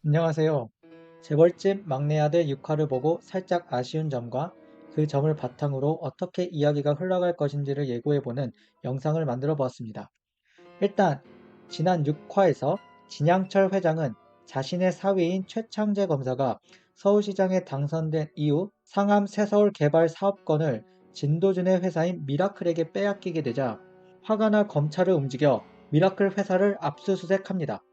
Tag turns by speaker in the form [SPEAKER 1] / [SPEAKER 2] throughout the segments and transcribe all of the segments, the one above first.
[SPEAKER 1] 안녕하세요. 재벌집 막내 아들 6화를 보고 살짝 아쉬운 점과 그 점을 바탕으로 어떻게 이야기가 흘러갈 것인지를 예고해보는 영상을 만들어 보았습니다. 일단 지난 6화에서 진양철 회장은 자신의 사위인 최창재 검사가 서울시장에 당선된 이후 상암 새서울 개발 사업권을 진도준의 회사인 미라클에게 빼앗기게 되자 화가 나 검찰을 움직여 미라클 회사를 압수수색합니다.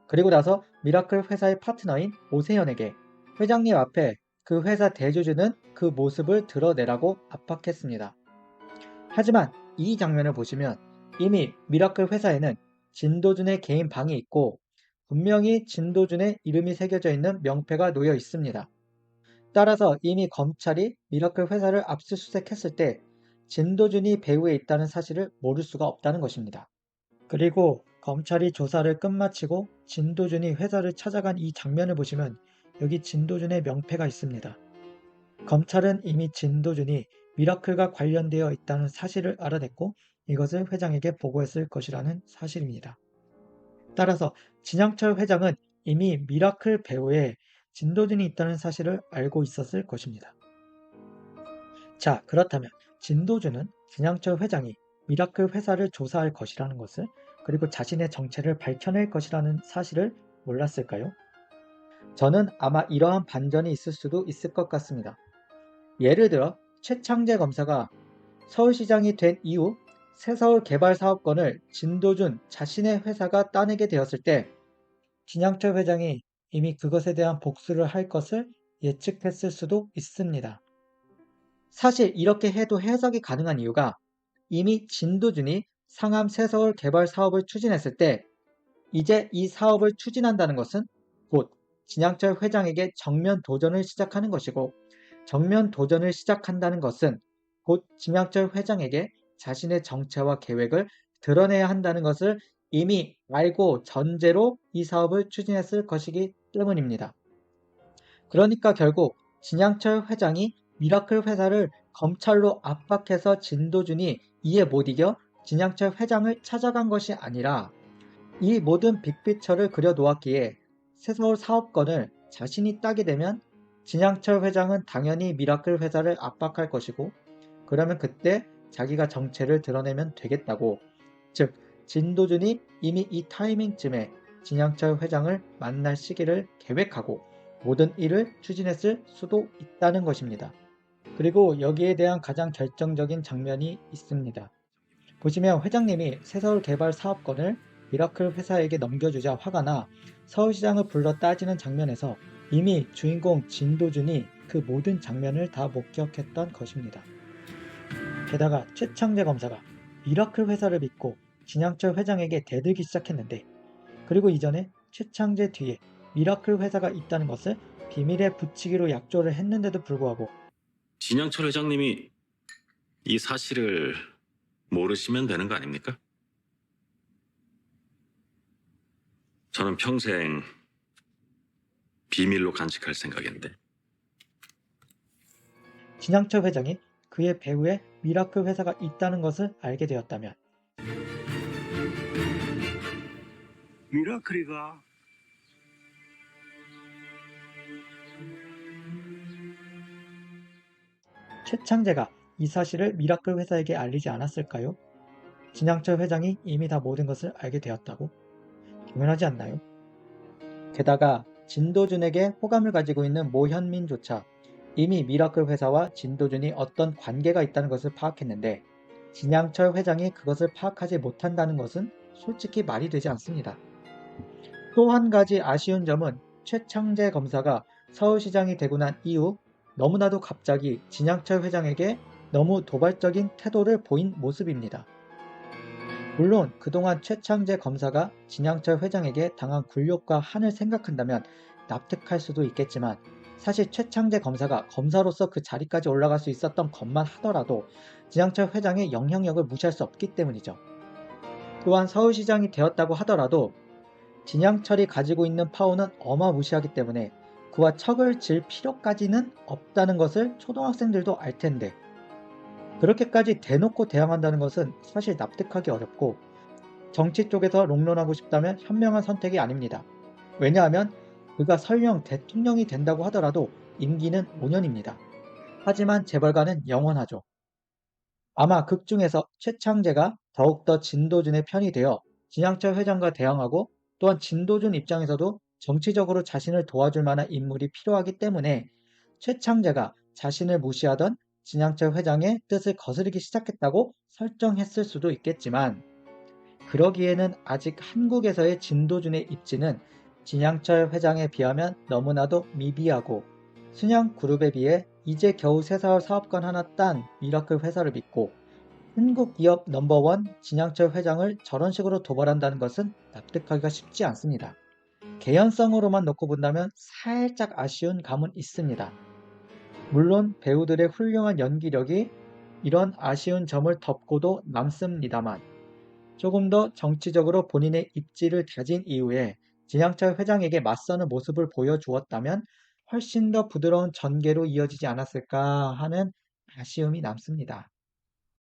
[SPEAKER 1] 그리고 나서 미라클 회사의 파트너인 오세현에게 회장님 앞에 그 회사 대주주는 그 모습을 드러내라고 압박했습니다. 하지만 이 장면을 보시면 이미 미라클 회사에는 진도준의 개인 방이 있고 분명히 진도준의 이름이 새겨져 있는 명패가 놓여 있습니다. 따라서 이미 검찰이 미라클 회사를 압수수색했을 때 진도준이 배후에 있다는 사실을 모를 수가 없다는 것입니다. 그리고 검찰이 조사를 끝마치고 진도준이 회사를 찾아간 이 장면을 보시면 여기 진도준의 명패가 있습니다. 검찰은 이미 진도준이 미라클과 관련되어 있다는 사실을 알아냈고 이것을 회장에게 보고했을 것이라는 사실입니다. 따라서 진양철 회장은 이미 미라클 배후에 진도준이 있다는 사실을 알고 있었을 것입니다. 자, 그렇다면 진도준은 진양철 회장이 미라클 회사를 조사할 것이라는 것을 그리고 자신의 정체를 밝혀낼 것이라는 사실을 몰랐을까요? 저는 아마 이러한 반전이 있을 수도 있을 것 같습니다. 예를 들어 최창재 검사가 서울시장이 된 이후 새서울 개발 사업권을 진도준 자신의 회사가 따내게 되었을 때 진양철 회장이 이미 그것에 대한 복수를 할 것을 예측했을 수도 있습니다. 사실 이렇게 해도 해석이 가능한 이유가 이미 진도준이 상암 새서울 개발 사업을 추진했을 때 이제 이 사업을 추진한다는 것은 곧 진양철 회장에게 정면 도전을 시작하는 것이고 정면 도전을 시작한다는 것은 곧 진양철 회장에게 자신의 정체와 계획을 드러내야 한다는 것을 이미 알고 전제로 이 사업을 추진했을 것이기 때문입니다. 그러니까 결국 진양철 회장이 미라클 회사를 검찰로 압박해서 진도준이 이에 못 이겨 진양철 회장을 찾아간 것이 아니라 이 모든 빅피처를 그려 놓았기에 새서울 사업권을 자신이 따게 되면 진양철 회장은 당연히 미라클 회사를 압박할 것이고 그러면 그때 자기가 정체를 드러내면 되겠다고 즉 진도준이 이미 이 타이밍쯤에 진양철 회장을 만날 시기를 계획하고 모든 일을 추진했을 수도 있다는 것입니다. 그리고 여기에 대한 가장 결정적인 장면이 있습니다. 보시면 회장님이 새서울 개발 사업권을 미라클 회사에게 넘겨주자 화가 나 서울시장을 불러 따지는 장면에서 이미 주인공 진도준이 그 모든 장면을 다 목격했던 것입니다. 게다가 최창재 검사가 미라클 회사를 믿고 진양철 회장에게 대들기 시작했는데 그리고 이전에 최창재 뒤에 미라클 회사가 있다는 것을 비밀에 붙이기로 약조를 했는데도 불구하고
[SPEAKER 2] 진양철 회장님이 이 사실을 모르시면 되는 거 아닙니까? 저는 평생 비밀로 간직할 생각인데.
[SPEAKER 1] 진양철 회장이 그의 배후에 미라클 회사가 있다는 것을 알게 되었다면
[SPEAKER 3] 미라클이가
[SPEAKER 1] 최창재가 이 사실을 미라클 회사에게 알리지 않았을까요? 진양철 회장이 이미 다 모든 것을 알게 되었다고? 당연하지 않나요? 게다가 진도준에게 호감을 가지고 있는 모현민조차 이미 미라클 회사와 진도준이 어떤 관계가 있다는 것을 파악했는데 진양철 회장이 그것을 파악하지 못한다는 것은 솔직히 말이 되지 않습니다. 또 한 가지 아쉬운 점은 최창재 검사가 서울시장이 되고 난 이후 너무나도 갑자기 진양철 회장에게 너무 도발적인 태도를 보인 모습입니다. 물론 그동안 최창재 검사가 진양철 회장에게 당한 굴욕과 한을 생각한다면 납득할 수도 있겠지만 사실 최창재 검사가 검사로서 그 자리까지 올라갈 수 있었던 것만 하더라도 진양철 회장의 영향력을 무시할 수 없기 때문이죠. 또한 서울시장이 되었다고 하더라도 진양철이 가지고 있는 파워는 어마무시하기 때문에 그와 척을 질 필요까지는 없다는 것을 초등학생들도 알 텐데 그렇게까지 대놓고 대항한다는 것은 사실 납득하기 어렵고 정치 쪽에서 롱런하고 싶다면 현명한 선택이 아닙니다. 왜냐하면 그가 설령 대통령이 된다고 하더라도 임기는 5년입니다. 하지만 재벌가는 영원하죠. 아마 극 중에서 최창재가 더욱더 진도준의 편이 되어 진양철 회장과 대항하고, 또한 진도준 입장에서도 정치적으로 자신을 도와줄 만한 인물이 필요하기 때문에 최창재가 자신을 무시하던 진양철 회장의 뜻을 거스르기 시작했다고 설정했을 수도 있겠지만, 그러기에는 아직 한국에서의 진도준의 입지는 진양철 회장에 비하면 너무나도 미비하고, 순양그룹에 비해 이제 겨우 새 사업권 하나 딴 미라클 회사를 믿고 한국 기업 넘버원 진양철 회장을 저런 식으로 도발한다는 것은 납득하기가 쉽지 않습니다. 개연성으로만 놓고 본다면 살짝 아쉬운 감은 있습니다. 물론 배우들의 훌륭한 연기력이 이런 아쉬운 점을 덮고도 남습니다만, 조금 더 정치적으로 본인의 입지를 다진 이후에 진양철 회장에게 맞서는 모습을 보여주었다면 훨씬 더 부드러운 전개로 이어지지 않았을까 하는 아쉬움이 남습니다.